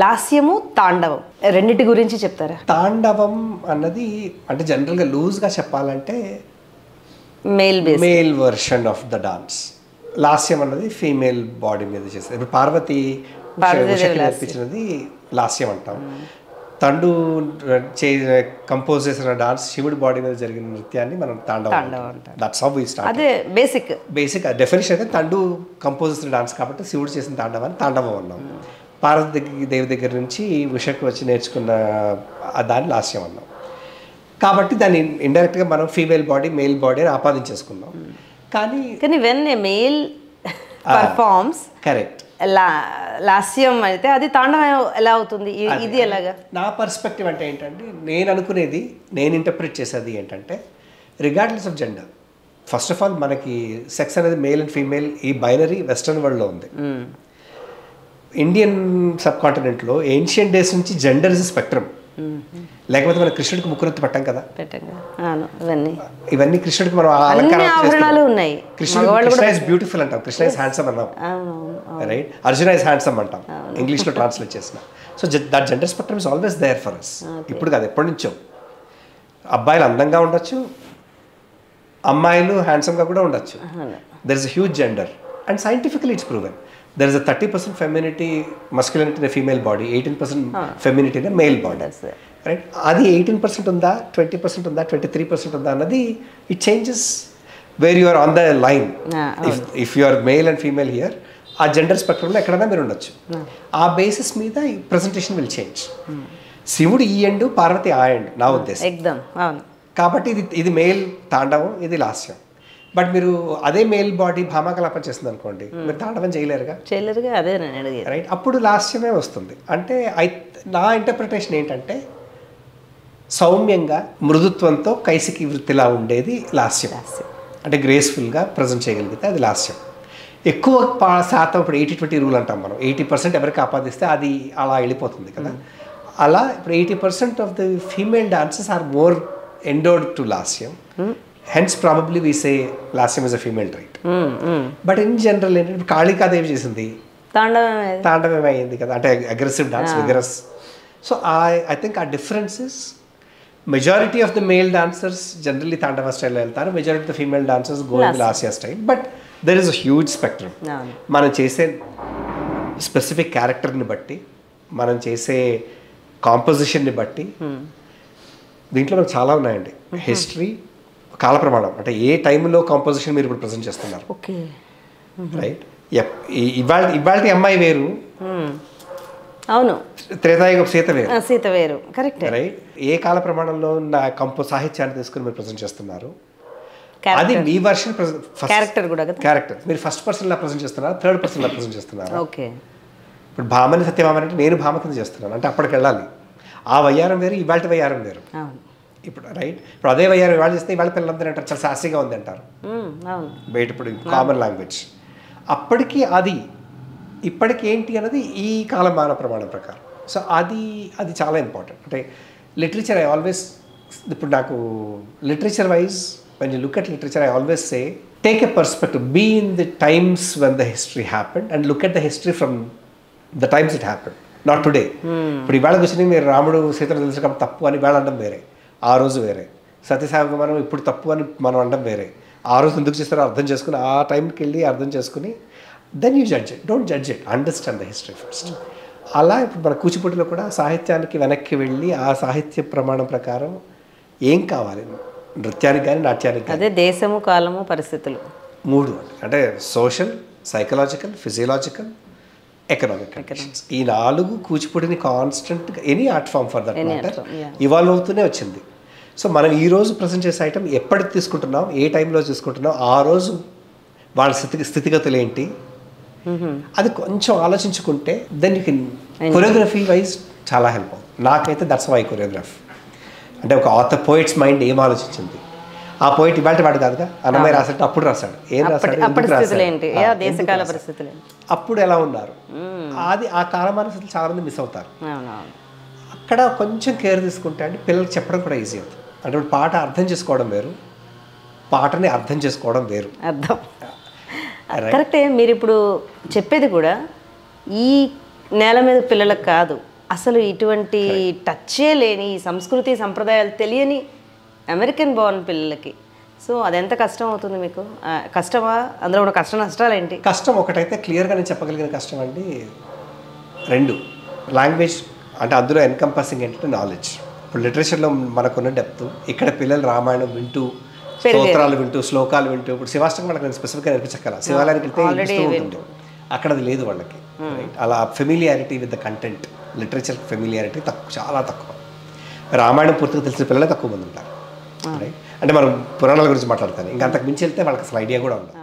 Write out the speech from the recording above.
లాస్యము తాండవం రెండిటి గురించి చెప్తారా? తాండవం అన్నది అంటే జనరల్గా లూజ్గా చెప్పాలంటే male version of the dance. Lasyam అన్నది ఫీమేల్ బాడీ మీద చేస్తారు. ఇప్పుడు పార్వతి నేర్పించినది లాస్యం అంటాం. తండు కంపోజ్ చేసిన డాన్స్ శివుడి బాడీ మీద జరిగిన నృత్యాన్ని మనం తాండవం అంటాం. That's how we start. అదే బేసిక్ డెఫినేషన్ అయితే తండు కంపోజ్ చేసిన డాన్స్ కాబట్టి శివుడు చేసిన తాండవాన్ని తాండవం అన్నాం. పార్వతి దేవి దగ్గర నుంచి ఉషకు వచ్చి నేర్చుకున్న దాన్ని లాస్యం అన్నాం. కాబట్టి దాన్ని ఇండైరెక్ట్గా మనం ఫీమేల్ బాడీ మెయిల్ బాడీ అని ఆపాదించేసుకున్నాం. కానీ when a male performs correct lasyam అయితే అది తాండవం ఎలా అవుతుంది? ఇది ఎలాగా? నా పర్స్పెక్టివ్ అంటే ఏంటంటే నేను అనుకునేది, నేను ఇంటర్ప్రిట్ చేసేది ఏంటంటే regardless of gender, first of all మనకి సెక్స్ అనేది మేల్ అండ్ ఫీమేల్ ఈ బైనరీ వెస్ట్రన్ వరల్డ్లో ఉంది. ఇండియన్ సబ్ కాంటినెంట్లో ఏన్షియంట్ డేస్ నుంచి జెండర్ ఇస్ స్పెక్ట్రమ్. లేకపోతే మనం కృష్ణుడికి ముక్కునెత్తి పట్టాం కదా, ఇవన్నీ కృష్ణుడికి మనం ఆభరణాలు ఉన్నాయి. కృష్ణ ఇస్ బ్యూటిఫుల్ అంటాం, కృష్ణ ఇస్ హ్యాండ్సమ్ అన్నాం, రైట్? అర్జున ఇస్ హ్యాండ్సమ్ అంటాం ఇంగ్లీష్లో ట్రాన్స్లేట్ చేసిన. So that gender spectrum is always there for us. ఇప్పుడు కాదు, ఎప్పటి నుంచో. అబ్బాయిలు అందంగా ఉండొచ్చు, అమ్మాయిలు హ్యాండ్సమ్గా కూడా ఉండొచ్చు. There is a huge gender and scientifically it's proven. There is a 30% femininity, masculinity in a female body, 18% femininity in a male body. Right? అది 18% ఉందా, 20% ఉందా, 23% ఉందా అన్నది it changes where you are on the line. If you are male and female here, ఆ gender స్పెక్ట్రమ్లో ఎక్కడైనా మీరు ఉండొచ్చు. ఆ బేసిస్ మీద ఈ ప్రజెంటేషన్ విల్ చేంజ్. శివుడు ఈ ఎండు, పార్వతి ఆ ఎండు, నా ఉద్దేశం. కాబట్టి ఇది మేల్ తాండవం, ఇది లాస్యం. బట్ మీరు అదే మేల్ బాడీ భామాకలాపం చేస్తుంది అనుకోండి, మీరు తాండవం చేయలేరుగా. అదే రైట్? అప్పుడు లాస్యమే వస్తుంది. అంటే నా ఇంటర్ప్రిటేషన్ ఏంటంటే సౌమ్యంగా మృదుత్వంతో కైసికి వృత్తిలా ఉండేది లాస్యం. అంటే గ్రేస్ఫుల్గా ప్రజెంట్ చేయగలిగితే అది లాస్యం. ఎక్కువ శాతం ఇప్పుడు 80-20 రూల్ అంటాం మనం. 80% ఎవరికి ఆపాదిస్తే అది అలా వెళ్ళిపోతుంది కదా. అలా ఇప్పుడు 80% of the female dances are more endowed to lasyam. Hence probably we say Lasyam is a female trait. But in general ఏంటంటే కాళికాదేవి చేసింది తాండవమే అయింది కదా, అంటే aggressive dance, vigorous. So I think ఆ difference is majority of the male dancers generally tandava స్టైల్లో వెళ్తారు, majority of the female dancers go in lasya style. But there is a huge spectrum. మనం చేసే స్పెసిఫిక్ క్యారెక్టర్ని బట్టి, మనం చేసే కాంపోజిషన్ని బట్టి, దీంట్లో మనకు చాలా ఉన్నాయండి. హిస్టరీ, కాల ప్రమాణం, అంటే ఏ టైంలో కాంపోజిషన్ మీరు ఇప్పుడు ప్రజెంట్ చేస్తున్నారు, రైట్? ఇవాళ అమ్మాయి వేరు, అవును, త్రేతాయుగ సీత వేరు, కరెక్ట్, రైట్? ఏ కాల ప్రమాణంలో ఉన్న సాహిత్యాన్ని తీసుకుని మీరు ప్రజెంట్ చేస్తున్నారు, అది మీ వర్షన్. క్యారెక్టర్ మీరు ఫస్ట్ పర్సన్ లా ప్రజెంట్ చేస్తున్నారు, థర్డ్ పర్సన్ లా ప్రజెంట్ చేస్తున్నారు. ఇప్పుడు భామని సత్యభామని అంటే నేను భామ కింద చేస్తున్నాను, అంటే అప్పటికి వెళ్ళాలి. ఆ వయ్యారం వేరు, ఇవాళ వయ్యారం వేరు. ఇప్పుడు రైట్, ఇప్పుడు అదే వయ్యారు ఇవాళ చేస్తే ఇవాళ పిల్లలందరూ అంటారు చాలా సాసిగా ఉంది అంటారు బయట, ఇప్పుడు కామన్ లాంగ్వేజ్. అప్పటికి అది ఇప్పటికి ఏంటి అన్నది ఈ కాలమాన ప్రమాణం ప్రకారం. సో అది చాలా ఇంపార్టెంట్. అంటే లిటరేచర్ ఐ ఆల్వేస్, ఇప్పుడు నాకు literature wise when you look at literature I always say take a perspective, be in the times when the history happened and look at the history from the times it happened, not today. ఇప్పుడు ఇవాళ కూర్చొని మీరు రాముడు సీతను తెలుసుకోవడం తప్పు అని ఇవాళ అనడం వేరే, ఆ రోజు వేరే. సత్యసాయి మనం ఇప్పుడు తప్పు అని మనం అనడం వేరే. ఆ రోజు ఎందుకు చేస్తారో అర్థం చేసుకుని, ఆ టైంకి వెళ్ళి అర్థం చేసుకుని then you judge it. Don't judge it, understand the history first. అలా ఇప్పుడు మన కూచిపూడిలో కూడా సాహిత్యానికి వెనక్కి వెళ్ళి ఆ సాహిత్య ప్రమాణం ప్రకారం ఏం కావాలి నృత్యానికి కానీ నాట్యానికి కానీ, అదే దేశము, కాలము, పరిస్థితులు, మూడు. అంటే social, psychological, physiological, economic conditions. ఈ 4 కూచిపూడిని కాన్స్టెంట్గా any art form for that matter evolve అవుతూనే వచ్చింది. సో మనం ఈ రోజు ప్రజెంట్ చేసే ఐటమ్ ఎప్పటికి తీసుకుంటున్నాం, ఏ టైంలో తీసుకుంటున్నాం, ఆ రోజు వాళ్ళ స్థితిగతులు ఏంటి, అది కొంచెం ఆలోచించుకుంటే then you can choreography wise చాలా హెల్ప్ అవుతుంది. నాకైతే దట్స్ వై కొరియోగ్రాఫ్. అంటే ఒక ఆథర్ పోయిట్స్ మైండ్ ఏం ఆలోచించింది, ఆ పోయిట్ ఇవాళ వాడు కాదుగా, అన్నమయ్య రాసాడు అప్పుడు రాశాడు, ఏం రాశాడు, అప్పుడు ఎలా ఉన్నారు, అది ఆ కాలమానస్థితులు చాలా మంది మిస్ అవుతారు. అక్కడ కొంచెం కేర్ తీసుకుంటే అంటే పిల్లలకి చెప్పడం కూడా ఈజీ అవుతుంది. అంటే ఇప్పుడు పాట అర్థం చేసుకోవడం వేరు, పాటని అర్థం చేసుకోవడం వేరు. అర్థం కరెక్టే. మీరు ఇప్పుడు చెప్పేది కూడా ఈ నేల మీద పిల్లలకు కాదు, అసలు ఇటువంటి టచ్చే లేని ఈ సంస్కృతి సంప్రదాయాలు తెలియని అమెరికన్ బోర్న్ పిల్లలకి సో అది ఎంత కష్టం అవుతుంది మీకు? కష్టమా? అందులో ఉన్న కష్ట నష్టాలు ఏంటి? కష్టం ఒకటైతే క్లియర్గా నేను చెప్పగలిగిన కష్టం అండి. 2 లాంగ్వేజ్ అంటే అందులో ఎన్కంపాసింగ్ ఏంటంటే నాలెడ్జ్. ఇప్పుడు లిటరేచర్లో మనకున్న డెప్త్, ఇక్కడ పిల్లలు రామాయణం వింటూ స్తోత్రాలు వింటూ శ్లోకాలు వింటూ, ఇప్పుడు శివాష్టకం వాళ్ళకి నేను స్పెసిఫిక్గా నేర్పించగల, శివాలయానికి వెళ్తే ఉంటుంది, అక్కడ అది లేదు వాళ్ళకి. అలా familiarity with the content, literature familiarity తక్కువ, చాలా తక్కువ. రామాయణం పూర్తిగా తెలిసిన పిల్లలే తక్కువ మంది ఉంటారు. అంటే మనం పురాణాల గురించి మాట్లాడతాను, ఇంకా అంతకు మించి వెళ్తే వాళ్ళకి అసలు ఐడియా కూడా ఉండదు.